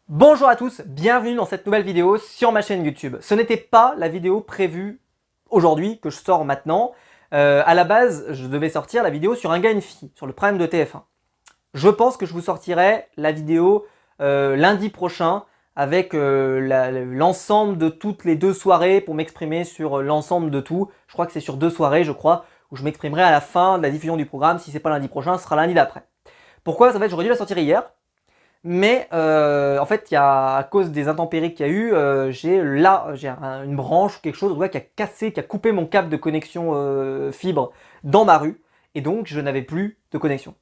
Bonjour à tous, bienvenue dans cette nouvelle vidéo sur ma chaîne YouTube. Ce n'était pas la vidéo prévue aujourd'hui que je sors maintenant. À la base, je devais sortir la vidéo sur un gars et une fille, sur le Prime de TF1. Je pense que je vous sortirai la vidéo lundi prochain avec l'ensemble de toutes les 2 soirées pour m'exprimer sur l'ensemble de tout. Je crois que c'est sur 2 soirées, je crois, où je m'exprimerai à la fin de la diffusion du programme. Si c'est pas lundi prochain, ce sera lundi d'après. Pourquoi? En fait, j'aurais dû la sortir hier. Mais en fait, à cause des intempéries qu'il y a eu, j'ai une branche ou quelque chose qui a cassé, qui a coupé mon câble de connexion fibre dans ma rue. Et donc, je n'avais plus de connexion.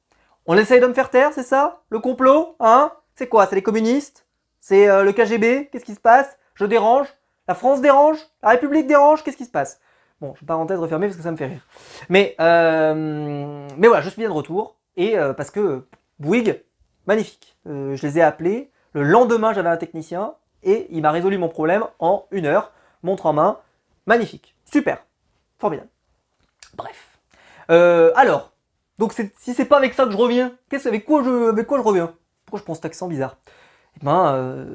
On essaye de me faire taire, c'est ça? Le complot? Hein? C'est quoi? C'est les communistes? C'est le KGB? Qu'est-ce qui se passe? Je dérange? La France dérange? La République dérange? Qu'est-ce qui se passe? Bon, je parenthèse refermée parce que ça me fait rire. Mais voilà, je suis bien de retour. Et parce que Bouygues, magnifique. Je les ai appelés. Le lendemain, j'avais un technicien et il m'a résolu mon problème en 1 heure. Montre en main. Magnifique. Super. Formidable. Bref. Alors, donc si c'est pas avec ça que je reviens, avec quoi je reviens? Pourquoi je prends cet accent bizarre? Eh ben,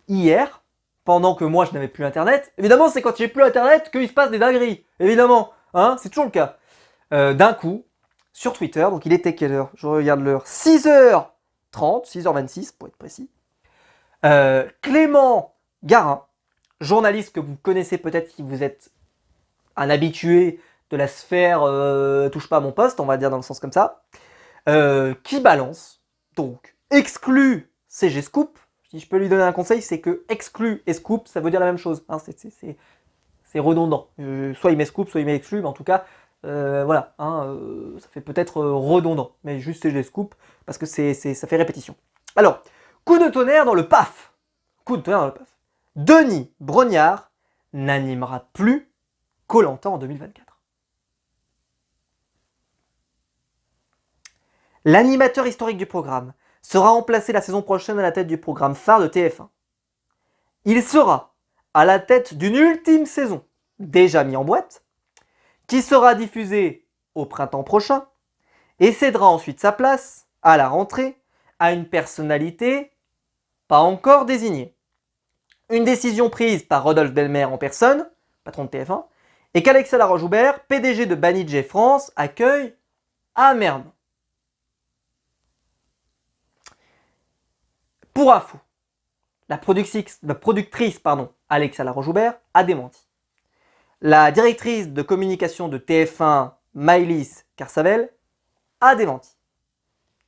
hier, pendant que moi je n'avais plus internet, évidemment c'est quand j'ai plus internet qu'il se passe des dingueries. Évidemment, hein, c'est toujours le cas. D'un coup, sur Twitter, donc il était quelle heure? Je regarde l'heure. 6h30, 6h26 pour être précis. Clément Garin, journaliste que vous connaissez peut-être si vous êtes un habitué de la sphère touche pas à mon poste, on va dire dans le sens comme ça, qui balance, donc exclut CG Scoop. Si je peux lui donner un conseil, c'est que exclut et scoop, ça veut dire la même chose. Hein, c'est redondant. Soit il met scoop, soit il met exclut, mais en tout cas, voilà, hein, ça fait peut-être redondant, mais juste CG Scoop, parce que ça fait répétition. Alors, coup de tonnerre dans le PAF. Coup de tonnerre dans le PAF. Denis Brognard n'animera plus Koh-Lanta en 2024. L'animateur historique du programme sera remplacé la saison prochaine à la tête du programme phare de TF1. Il sera à la tête d'une ultime saison, déjà mise en boîte, qui sera diffusée au printemps prochain et cédera ensuite sa place, à la rentrée, à une personnalité pas encore désignée. Une décision prise par Rodolphe Belmer en personne, patron de TF1, et qu'Alexa Laroche-Joubert, PDG de Banijay France, accueille amèrement. Pour info, la productrice Alexa Laroche-Joubert a démenti. La directrice de communication de TF1, Maëlys Carsavel, a démenti.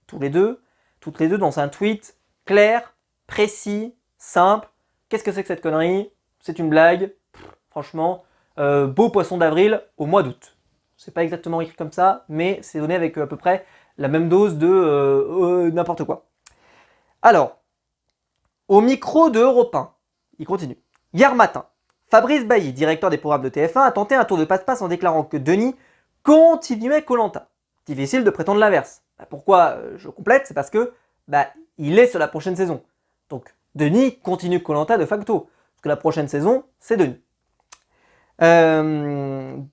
Toutes les deux dans un tweet clair, précis, simple. Qu'est-ce que c'est que cette connerie? C'est une blague. Franchement, beau poisson d'avril au mois d'août. C'est pas exactement écrit comme ça, mais c'est donné avec à peu près la même dose de n'importe quoi. Alors, au micro de Europe 1, il continue. Hier matin, Fabrice Bailly, directeur des programmes de TF1, a tenté un tour de passe-passe en déclarant que Denis continuait Koh-Lanta. Difficile de prétendre l'inverse. Pourquoi je complète? C'est parce que il est sur la prochaine saison. Donc Denis continue Koh-Lanta de facto. Parce que la prochaine saison, c'est Denis. TF1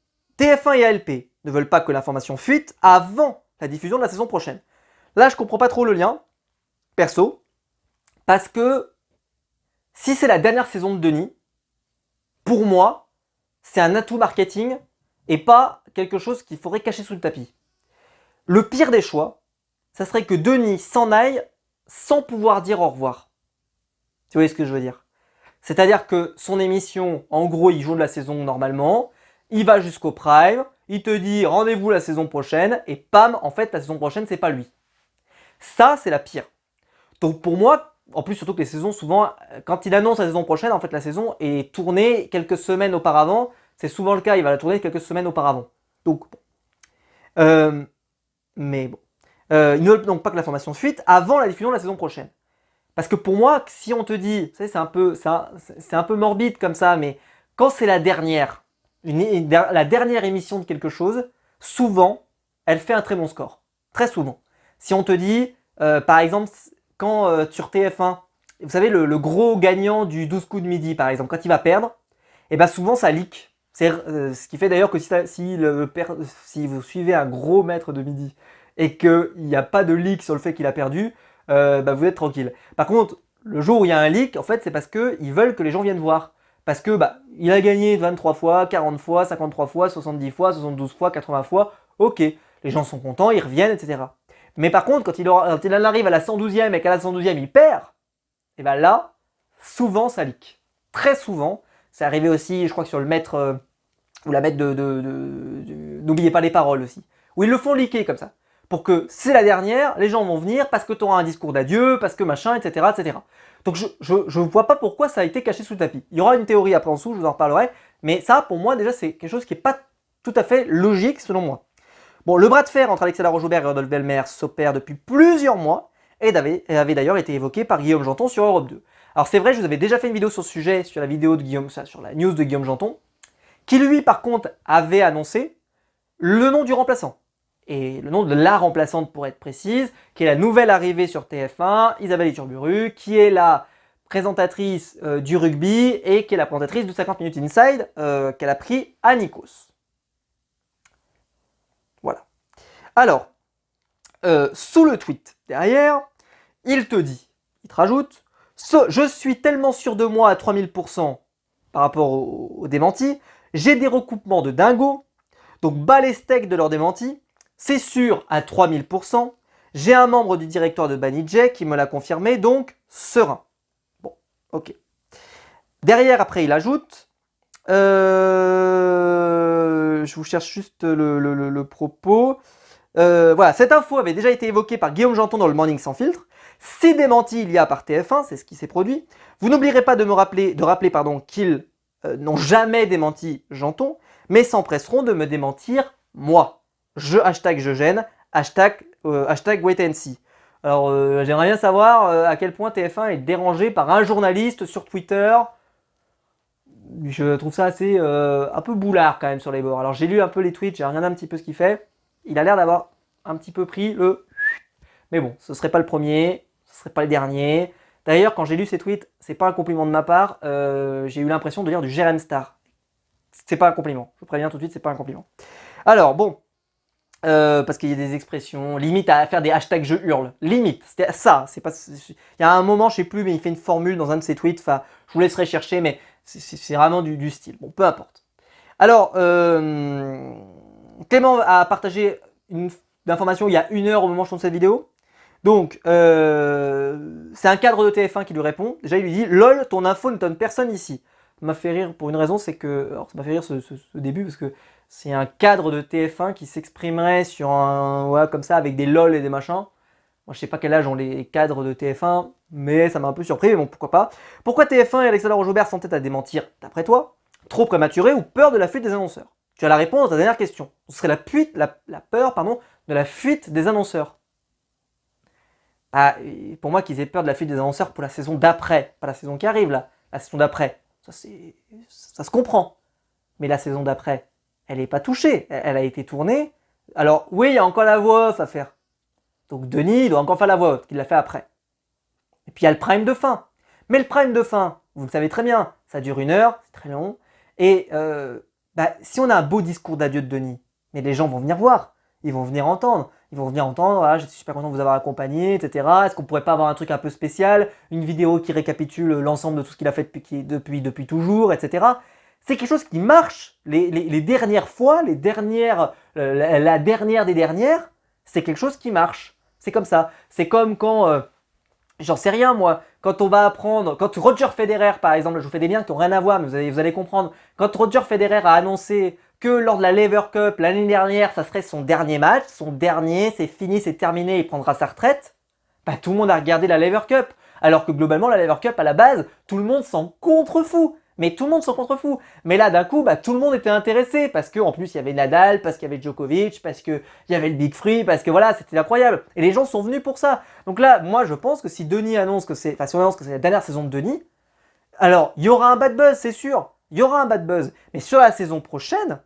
et ALP ne veulent pas que l'information fuite avant la diffusion de la saison prochaine. Là, je comprends pas trop le lien, perso, parce que si c'est la dernière saison de Denis, pour moi, c'est un atout marketing et pas quelque chose qu'il faudrait cacher sous le tapis. Le pire des choix, ça serait que Denis s'en aille sans pouvoir dire au revoir. Tu voyez ce que je veux dire? C'est-à-dire que son émission, en gros, il joue de la saison normalement, il va jusqu'au prime, il te dit rendez-vous la saison prochaine, et pam, en fait, la saison prochaine, c'est pas lui. Ça, c'est la pire. Donc pour moi, en plus surtout que les saisons, souvent, quand il annonce la saison prochaine, en fait, la saison est tournée quelques semaines auparavant. C'est souvent le cas, il va la tourner quelques semaines auparavant. Donc, mais bon. Ils ne veulent donc pas que l'information fuite avant la diffusion de la saison prochaine. Parce que pour moi, si on te dit, vous savez, c'est un peu morbide comme ça, mais quand c'est la dernière émission de quelque chose, souvent, elle fait un très bon score. Très souvent. Si on te dit, par exemple, quand sur TF1, vous savez, le gros gagnant du 12 coups de midi, par exemple, quand il va perdre, et ben souvent ça leak. C'est ce qui fait d'ailleurs que si vous suivez un gros maître de midi et qu'il n'y a pas de leak sur le fait qu'il a perdu, vous êtes tranquille. Par contre, Le jour où il y a un leak, en fait, c'est parce qu'ils veulent que les gens viennent voir. Parce que il a gagné 23 fois, 40 fois, 53 fois, 70 fois, 72 fois, 80 fois. Ok, les gens sont contents, ils reviennent, etc. Mais par contre, quand il en arrive à la 112e et qu'à la 112e il perd, et bien là, souvent ça leak. Très souvent. C'est arrivé aussi, je crois que sur le maître ou la maître n'oubliez pas les paroles aussi. Où ils le font leaker comme ça. Pour que c'est la dernière, les gens vont venir parce que tu auras un discours d'adieu, parce que machin, etc. etc. Donc je vois pas pourquoi ça a été caché sous le tapis. Il y aura une théorie après en dessous, je vous en reparlerai. Mais ça, pour moi, déjà, c'est quelque chose qui n'est pas tout à fait logique selon moi. Bon, le bras de fer entre Alexandre Roche-Joubert et Rodolphe Belmer s'opère depuis plusieurs mois et avait d'ailleurs été évoqué par Guillaume Janton sur Europe 2. Alors c'est vrai, je vous avais déjà fait une vidéo sur ce sujet, sur la news de Guillaume Janton, qui lui par contre avait annoncé le nom du remplaçant. Et le nom de la remplaçante pour être précise, qui est la nouvelle arrivée sur TF1, Isabelle Iturburu, qui est la présentatrice du rugby et qui est la présentatrice de 50 minutes inside qu'elle a pris à Nikos. Voilà. Alors, sous le tweet derrière, il te rajoute, je suis tellement sûr de moi à 3000% par rapport au démenti, j'ai des recoupements de dingos, donc bas les steaks de leur démenti, c'est sûr à 3000%, j'ai un membre du directoire de Banijay qui me l'a confirmé, donc serein. Bon, ok. Derrière, après, il ajoute, je vous cherche juste le propos. Voilà, cette info avait déjà été évoquée par Guillaume Janton dans le Morning Sans Filtre. Si démenti il y a par TF1, c'est ce qui s'est produit. Vous n'oublierez pas de rappeler qu'ils n'ont jamais démenti Janton, mais s'empresseront de me démentir moi. Je gêne, hashtag wait and see. Alors j'aimerais bien savoir à quel point TF1 est dérangé par un journaliste sur Twitter. Je trouve ça assez un peu boulard quand même sur les bords. Alors j'ai lu un peu les tweets, j'ai regardé un petit peu ce qu'il fait. Il a l'air d'avoir un petit peu pris le... Mais bon, ce serait pas le premier, ce serait pas le dernier. D'ailleurs, quand j'ai lu ces tweets, c'est pas un compliment de ma part, j'ai eu l'impression de lire du Jérém Star. C'est pas un compliment, je vous préviens tout de suite, c'est pas un compliment. Alors bon, parce qu'il y a des expressions, limite à faire des hashtags je hurle, limite, c'était ça, c'est pas... Il y a un moment, je sais plus, mais il fait une formule dans un de ses tweets, enfin, je vous laisserai chercher, mais c'est vraiment du style, bon, peu importe. Alors, Clément a partagé une information il y a 1 heure au moment où je tourne cette vidéo. Donc, c'est un cadre de TF1 qui lui répond. Déjà, il lui dit « LOL, ton info ne donne personne ici ». Ça m'a fait rire pour une raison, c'est que... Alors, ça m'a fait rire ce début, parce que c'est un cadre de TF1 qui s'exprimerait sur un... Ouais, comme ça, avec des LOL et des machins. Moi, je sais pas quel âge ont les cadres de TF1, mais ça m'a un peu surpris, mais bon, pourquoi pas. Pourquoi TF1 et Alexandre Roche-Joubert s'entêtent à démentir, d'après toi? Trop prématuré ou peur de la fuite des annonceurs? Tu as la réponse à ta dernière question. Ce serait la peur de la fuite des annonceurs. Ah, pour moi, qu'ils aient peur de la fuite des annonceurs pour la saison d'après, pas la saison qui arrive là, la saison d'après, ça se comprend. Mais la saison d'après, elle n'est pas touchée, elle a été tournée. Alors oui, il y a encore la voix off à faire. Donc Denis, il doit encore faire la voix off, qu'il l'a fait après. Et puis il y a le prime de fin. Mais le prime de fin, vous le savez très bien, ça dure 1 heure, c'est très long. Et si on a un beau discours d'adieu de Denis, mais les gens vont venir voir, ils vont venir entendre. Ils vont venir entendre, ah, je suis super content de vous avoir accompagné, etc. Est-ce qu'on pourrait pas avoir un truc un peu spécial, une vidéo qui récapitule l'ensemble de tout ce qu'il a fait depuis toujours, etc. C'est quelque chose qui marche. Les dernières fois, la dernière des dernières, c'est quelque chose qui marche. C'est comme ça. C'est comme quand, j'en sais rien moi, quand on va apprendre, quand Roger Federer par exemple, je vous fais des liens qui n'ont rien à voir, mais vous allez comprendre, quand Roger Federer a annoncé que lors de la Lever Cup l'année dernière, ça serait son dernier match, c'est fini, c'est terminé, il prendra sa retraite, tout le monde a regardé la Lever Cup. Alors que globalement, la Lever Cup, à la base, tout le monde s'en contrefout. Mais tout le monde s'en contrefout. Mais là, d'un coup, tout le monde était intéressé parce qu'en plus, il y avait Nadal, parce qu'il y avait Djokovic, parce qu'il y avait le Big Free, parce que voilà, c'était incroyable. Et les gens sont venus pour ça. Donc là, moi, je pense que si Denis annonce que c'est, si on annonce que c'est la dernière saison de Denis, alors, il y aura un bad buzz, c'est sûr. Il y aura un bad buzz. Mais sur la saison prochaine,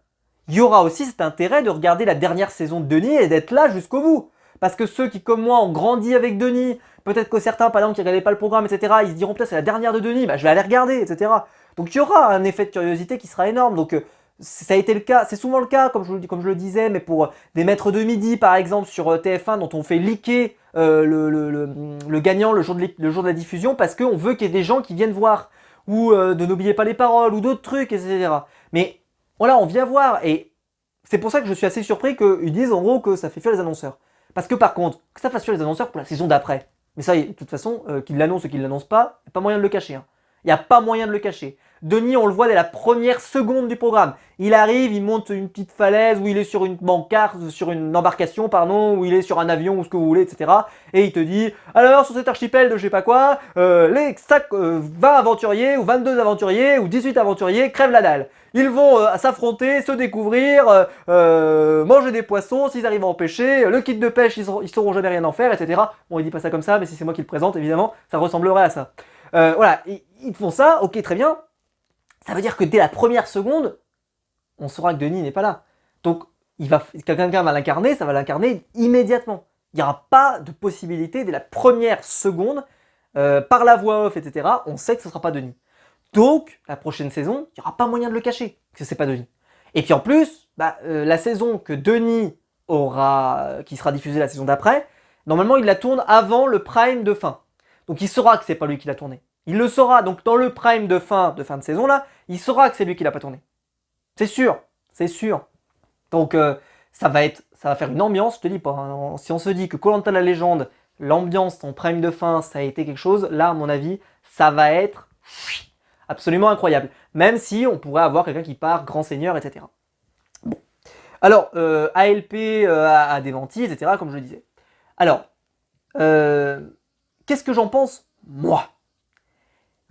il y aura aussi cet intérêt de regarder la dernière saison de Denis et d'être là jusqu'au bout. Parce que ceux qui, comme moi, ont grandi avec Denis, peut-être que certains, par exemple, qui ne regardaient pas le programme, etc., ils se diront peut-être c'est la dernière de Denis, je vais aller regarder, etc. Donc il y aura un effet de curiosité qui sera énorme. Donc ça a été le cas, c'est souvent le cas, comme je le disais, mais pour des maîtres de midi, par exemple, sur TF1, dont on fait leaker le gagnant le jour de la diffusion, parce qu'on veut qu'il y ait des gens qui viennent voir, ou de n'oubliez pas les paroles, ou d'autres trucs, etc. Mais voilà, on vient voir, et c'est pour ça que je suis assez surpris qu'ils disent en gros que ça fait fuir les annonceurs. Parce que par contre, que ça fasse fuir les annonceurs pour la saison d'après, mais ça, de toute façon, qu'ils l'annoncent ou qu'ils l'annoncent pas, il n'y a pas moyen de le cacher. Hein. Il n'y a pas moyen de le cacher. Denis, on le voit dès la première seconde du programme. Il arrive, il monte une petite falaise, où il est sur une bancarte, sur une embarcation, pardon, où il est sur un avion, ou ce que vous voulez, etc. Et il te dit, alors sur cet archipel de je sais pas quoi, les 20 aventuriers, ou 22 aventuriers, ou 18 aventuriers crèvent la dalle. Ils vont s'affronter, se découvrir, manger des poissons, s'ils arrivent à en pêcher, le kit de pêche, ils sauront jamais rien en faire, etc. Bon, il dit pas ça comme ça, mais si c'est moi qui le présente, évidemment, ça ressemblerait à ça. Voilà, ils font ça, ok, très bien. Ça veut dire que dès la première seconde, on saura que Denis n'est pas là. Donc, quelqu'un va l'incarner, ça va l'incarner immédiatement. Il n'y aura pas de possibilité dès la première seconde, par la voix off, etc. On sait que ce ne sera pas Denis. Donc, la prochaine saison, il n'y aura pas moyen de le cacher, que c'est pas Denis. Et puis en plus, la saison que Denis qui sera diffusée la saison d'après, normalement il la tourne avant le prime de fin. Donc il saura que c'est pas lui qui l'a tourné. Il le saura, donc dans le prime de fin de saison là, il saura que c'est lui qui l'a pas tourné. C'est sûr, c'est sûr. Donc ça va faire une ambiance, je te dis pas. Hein. Si on se dit que Koh-Lanta la légende, l'ambiance en prime de fin, ça a été quelque chose, là à mon avis, ça va être absolument incroyable. Même si on pourrait avoir quelqu'un qui part grand seigneur, etc. Bon. Alors, ALP a démenti, etc., comme je le disais. Alors, qu'est-ce que j'en pense, moi?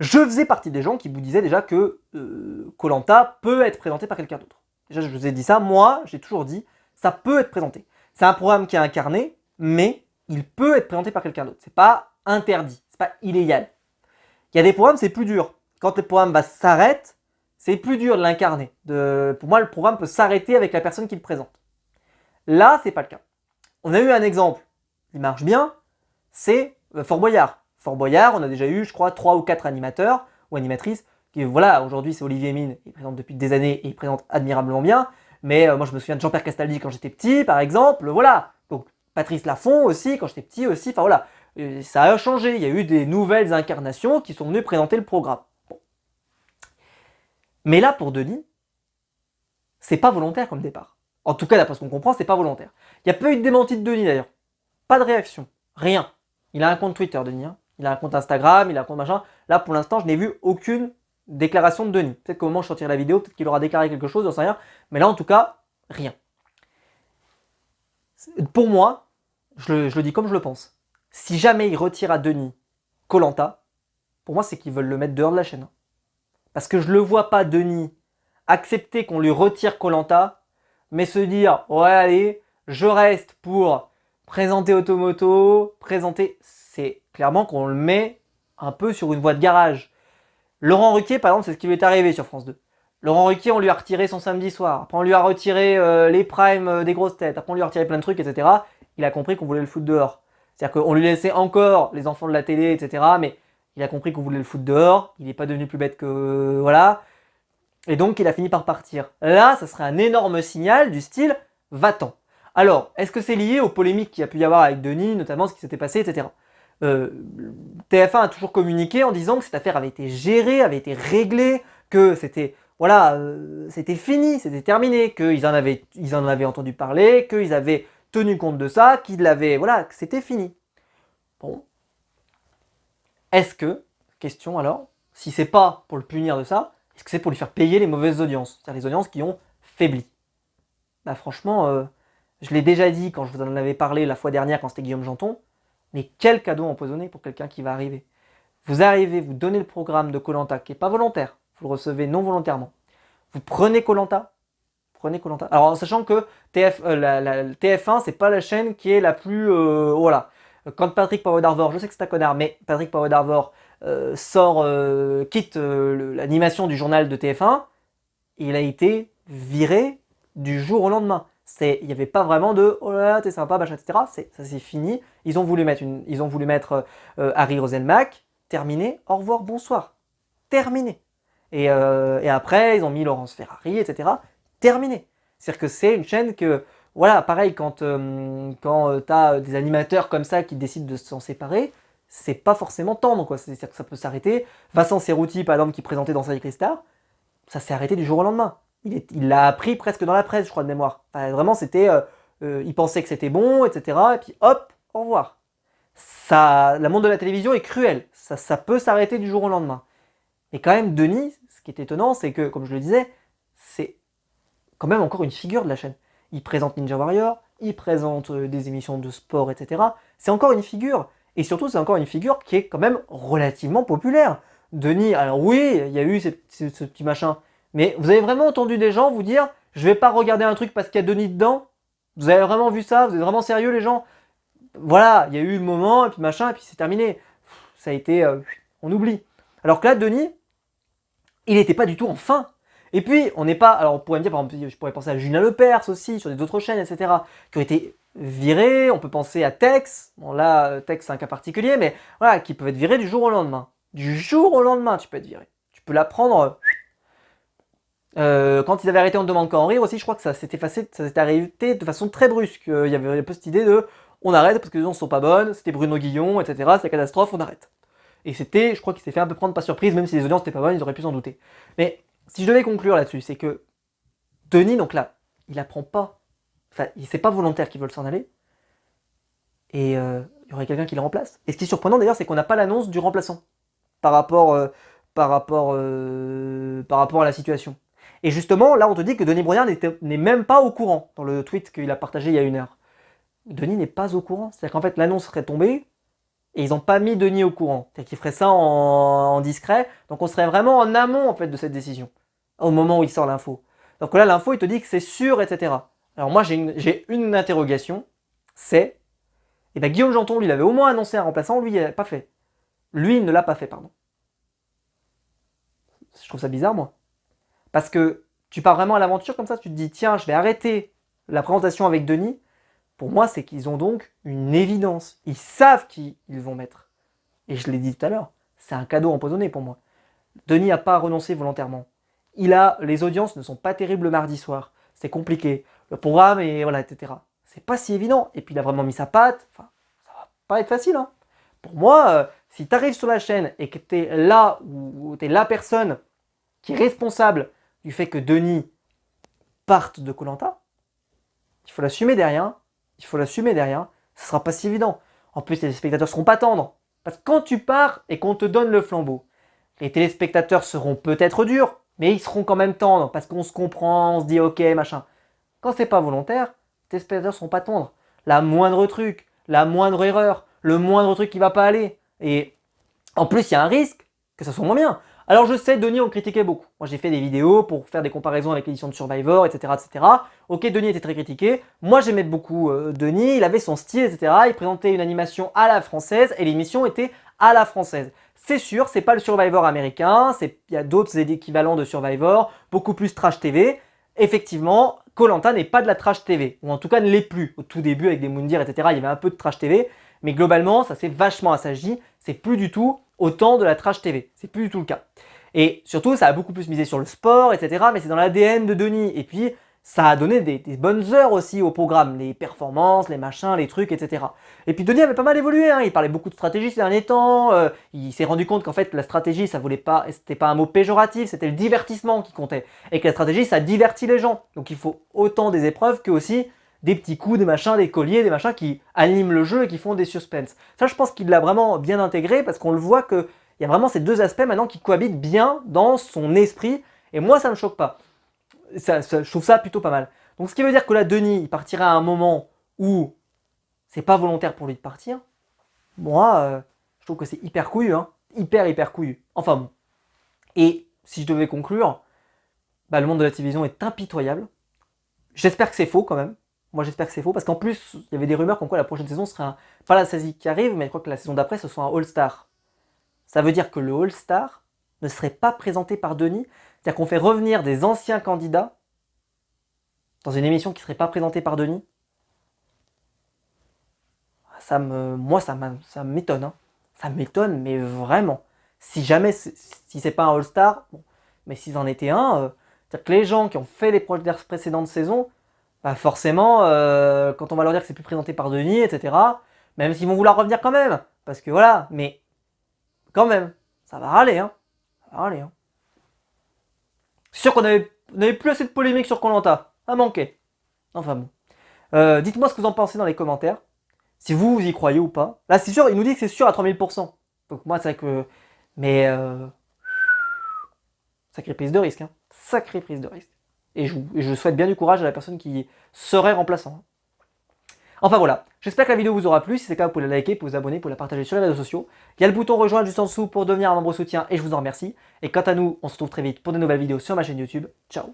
Je faisais partie des gens qui vous disaient déjà que Koh-Lanta peut être présenté par quelqu'un d'autre. Déjà, je vous ai dit ça, moi, j'ai toujours dit, ça peut être présenté. C'est un programme qui est incarné, mais il peut être présenté par quelqu'un d'autre. C'est pas interdit, c'est pas illégal. Il y a des programmes, c'est plus dur. Quand le programme s'arrête, c'est plus dur de l'incarner. Pour moi, le programme peut s'arrêter avec la personne qui le présente. Là, c'est pas le cas. On a eu un exemple, il marche bien, c'est Fort Boyard. Fort Boyard, on a déjà eu, je crois, 3 ou 4 animateurs ou animatrices. Qui, voilà, aujourd'hui, c'est Olivier Mine, il présente depuis des années et il présente admirablement bien. Mais moi, je me souviens de Jean-Pierre Castaldi quand j'étais petit, par exemple. Voilà. Donc, Patrice Laffont aussi, quand j'étais petit aussi. Enfin, voilà. Ça a changé. Il y a eu des nouvelles incarnations qui sont venues présenter le programme. Bon. Mais là, pour Denis, c'est pas volontaire comme départ. En tout cas, d'après ce qu'on comprend, c'est pas volontaire. Il n'y a pas eu de démenti de Denis d'ailleurs. Pas de réaction. Rien. Il a un compte Twitter, Denis. Hein. Il a un compte Instagram, il a un compte machin. Là, pour l'instant, je n'ai vu aucune déclaration de Denis. Peut-être qu'au moment où je sortirai la vidéo, peut-être qu'il aura déclaré quelque chose, j'en sais rien. Mais là, en tout cas, rien. Pour moi, je le dis comme je le pense. Si jamais il retire à Denis Koh-Lanta, pour moi, c'est qu'ils veulent le mettre dehors de la chaîne. Parce que je ne le vois pas, Denis, accepter qu'on lui retire Koh-Lanta, mais se dire, ouais, allez, je reste pour présenter Automoto, c'est clairement qu'on le met un peu sur une voie de garage. Laurent Ruquier, par exemple, c'est ce qui lui est arrivé sur France 2. Laurent Ruquier, on lui a retiré son samedi soir. Après, on lui a retiré les primes des grosses têtes. Après, on lui a retiré plein de trucs, etc. Il a compris qu'on voulait le foutre dehors. C'est-à-dire qu'on lui laissait encore les enfants de la télé, etc. Mais il a compris qu'on voulait le foutre dehors. Il n'est pas devenu plus bête que... voilà. Et donc, il a fini par partir. Là, ça serait un énorme signal du style « va-t'en ». Alors, est-ce que c'est lié aux polémiques qu'il y a pu y avoir avec Denis, notamment ce qui s'était passé, etc. TF1 a toujours communiqué en disant que cette affaire avait été gérée, avait été réglée, que c'était voilà, c'était fini, c'était terminé, qu'ils en avaient entendu parler, qu'ils avaient tenu compte de ça, voilà, que c'était fini. Bon. Est-ce que, question alors, si c'est pas pour le punir de ça, est-ce que c'est pour lui faire payer les mauvaises audiences, c'est-à-dire les audiences qui ont faibli? Bah franchement, je l'ai déjà dit quand je vous en avais parlé la fois dernière quand c'était Guillaume Janton, mais quel cadeau empoisonné pour quelqu'un qui va arriver. Vous arrivez, vous donnez le programme de Koh-Lanta qui n'est pas volontaire, vous le recevez non volontairement. Vous prenez Koh-Lanta, alors en sachant que TF1, c'est pas la chaîne qui est la plus... voilà. Quand Patrick Poivre d'Arvor, je sais que c'est un connard, mais Patrick Poivre d'Arvor quitte l'animation du journal de TF1, il a été viré du jour au lendemain. Il n'y avait pas vraiment de oh là là, t'es sympa, machin, etc. Ça c'est fini. Ils ont voulu mettre Harry Roselmack. Terminé. Au revoir, bonsoir. Terminé. Et après, ils ont mis Laurence Ferrari, etc. terminé. C'est-à-dire que c'est une chaîne que, voilà, pareil, quand tu as des animateurs comme ça qui décident de s'en séparer, c'est pas forcément tendre, quoi. C'est-à-dire que ça peut s'arrêter. Vincent Cerruti, par exemple, qui présentait dans Avec les stars, ça s'est arrêté du jour au lendemain. Il l'a appris presque dans la presse, je crois, de mémoire. Enfin, vraiment, c'était... il pensait que c'était bon, etc. Et puis hop, au revoir. Ça, la monde de la télévision est cruel. Ça peut s'arrêter du jour au lendemain. Mais quand même, Denis, ce qui est étonnant, c'est que, comme je le disais, c'est quand même encore une figure de la chaîne. Il présente Ninja Warrior, il présente des émissions de sport, etc. C'est encore une figure. Et surtout, c'est encore une figure qui est quand même relativement populaire. Denis, alors oui, il y a eu ce petit machin. Mais vous avez vraiment entendu des gens vous dire « Je vais pas regarder un truc parce qu'il y a Denis dedans ?» Vous avez vraiment vu ça? Vous êtes vraiment sérieux, les gens? Voilà, il y a eu le moment, et puis machin, et puis c'est terminé. Ça a été... on oublie. Alors que là, Denis, il n'était pas du tout en fin. Et puis, on n'est pas... Alors, on pourrait me dire, par exemple, je pourrais penser à Julien Lepers aussi, sur des autres chaînes, etc., qui ont été virés. On peut penser à Tex. Bon, là, Tex, c'est un cas particulier, mais voilà, qui peuvent être virés du jour au lendemain. Du jour au lendemain, tu peux être viré. Tu peux l'apprendre... quand ils avaient arrêté On ne demande qu'à en rire aussi, je crois que ça s'était arrêté de façon très brusque. Il y avait un peu cette idée de on arrête parce que les gens ne sont pas bonnes, c'était Bruno Guillon, etc. C'est la catastrophe, on arrête. Et c'était, je crois qu'il s'est fait un peu prendre pas surprise, même si les audiences n'étaient pas bonnes, ils auraient pu s'en douter. Mais si je devais conclure là-dessus, c'est que Denis, donc là, il apprend pas, enfin, c'est pas volontaire qu'ils veulent s'en aller, et il y aurait quelqu'un qui le remplace. Et ce qui est surprenant d'ailleurs, c'est qu'on n'a pas l'annonce du remplaçant par rapport, par rapport à la situation. Et justement, là, on te dit que Denis Brognard n'est même pas au courant dans le tweet qu'il a partagé il y a 1 heure. Denis n'est pas au courant. C'est-à-dire qu'en fait, l'annonce serait tombée et ils n'ont pas mis Denis au courant. C'est-à-dire qu'ils feraient ça en discret. Donc on serait vraiment en amont en fait de cette décision au moment où il sort l'info. Donc là, l'info, il te dit que c'est sûr, etc. Alors moi, j'ai une interrogation. C'est, eh ben, Guillaume Janton, lui, il avait au moins annoncé un remplaçant. Lui, il l'a pas fait. Lui, il ne l'a pas fait, pardon. Je trouve ça bizarre, moi. Parce que tu pars vraiment à l'aventure comme ça, tu te dis, tiens, je vais arrêter la présentation avec Denis. Pour moi, c'est qu'ils ont donc une évidence. Ils savent qui ils vont mettre. Et je l'ai dit tout à l'heure, c'est un cadeau empoisonné pour moi. Denis n'a pas renoncé volontairement. Les audiences ne sont pas terribles le mardi soir. C'est compliqué. Le programme, et voilà, etc. C'est pas si évident. Et puis il a vraiment mis sa patte. Enfin, ça va pas être facile, hein. Pour moi, si tu arrives sur la chaîne et que tu es là, ou tu es la personne qui est responsable du fait que Denis parte de Koh-Lanta, il faut l'assumer derrière. Il faut l'assumer derrière. Ce sera pas si évident. En plus, les spectateurs seront pas tendres. Parce que quand tu pars et qu'on te donne le flambeau, les téléspectateurs seront peut-être durs, mais ils seront quand même tendres parce qu'on se comprend, on se dit ok, machin. Quand c'est pas volontaire, les téléspectateurs seront pas tendres. La moindre truc, la moindre erreur, le moindre truc qui va pas aller. Et en plus, il y a un risque que ça soit moins bien. Alors je sais, Denis, on le critiquait beaucoup. Moi, j'ai fait des vidéos pour faire des comparaisons avec l'édition de Survivor, etc., etc. Ok, Denis était très critiqué. Moi, j'aimais beaucoup Denis. Il avait son style, etc. Il présentait une animation à la française et l'émission était à la française. C'est sûr, c'est pas le Survivor américain. Il y a d'autres équivalents de Survivor, beaucoup plus trash TV. Effectivement, Koh-Lanta n'est pas de la trash TV, ou en tout cas ne l'est plus. Au tout début, avec des Moundir, etc., il y avait un peu de trash TV. Mais globalement, ça s'est vachement assagi. C'est plus du tout autant de la trash TV. C'est plus du tout le cas. Et surtout, ça a beaucoup plus misé sur le sport, etc. Mais c'est dans l'ADN de Denis. Et puis, ça a donné des bonnes heures aussi au programme. Les performances, les machins, les trucs, etc. Et puis Denis avait pas mal évolué. Hein. Il parlait beaucoup de stratégie ces derniers temps. Il s'est rendu compte qu'en fait, la stratégie, ça voulait pas, c'était pas un mot péjoratif, c'était le divertissement qui comptait. Et que la stratégie, ça divertit les gens. Donc il faut autant des épreuves que aussi des petits coups, des machins, des colliers, des machins qui animent le jeu et qui font des suspens. Ça, je pense qu'il l'a vraiment bien intégré parce qu'on le voit qu'il y a vraiment ces deux aspects maintenant qui cohabitent bien dans son esprit. Et moi, ça ne me choque pas. Je trouve ça plutôt pas mal. Donc, ce qui veut dire que là, Denis, il partira à un moment où c'est pas volontaire pour lui de partir. Moi, je trouve que c'est hyper couillu, hein. Hyper couillu. Enfin bon. Et si je devais conclure, bah, le monde de la télévision est impitoyable. J'espère que c'est faux quand même. Moi, j'espère que c'est faux, parce qu'en plus, il y avait des rumeurs comme quoi la prochaine saison serait pas la saison qui arrive, mais je crois que la saison d'après, ce soit un All-Star. Ça veut dire que le All-Star ne serait pas présenté par Denis. C'est-à-dire qu'on fait revenir des anciens candidats dans une émission qui ne serait pas présentée par Denis. Moi, ça m'étonne. Hein. Ça m'étonne, mais vraiment. Si jamais, si c'est pas un All-Star, bon, mais s'ils en étaient un, C'est-à-dire que les gens qui ont fait les précédentes saisons, bah forcément, quand on va leur dire que c'est plus présenté par Denis, etc., même s'ils vont vouloir revenir quand même, parce que voilà, mais quand même, ça va râler, hein. Ça va râler, hein. C'est sûr qu'on n'avait plus assez de polémique sur Koh-Lanta. Ça manquait. Enfin bon. Dites-moi ce que vous en pensez dans les commentaires. Si vous y croyez ou pas. Là, c'est sûr, il nous dit que c'est sûr à 3000%. Donc moi, c'est vrai que... Mais... Sacrée prise de risque, hein. Sacrée prise de risque. Et je souhaite bien du courage à la personne qui serait remplaçant. Enfin voilà, j'espère que la vidéo vous aura plu. Si c'est le cas, vous pouvez la liker, vous vous abonner, vous la partager sur les réseaux sociaux. Il y a le bouton rejoindre juste en dessous pour devenir un membre soutien et je vous en remercie. Et quant à nous, on se retrouve très vite pour de nouvelles vidéos sur ma chaîne YouTube. Ciao.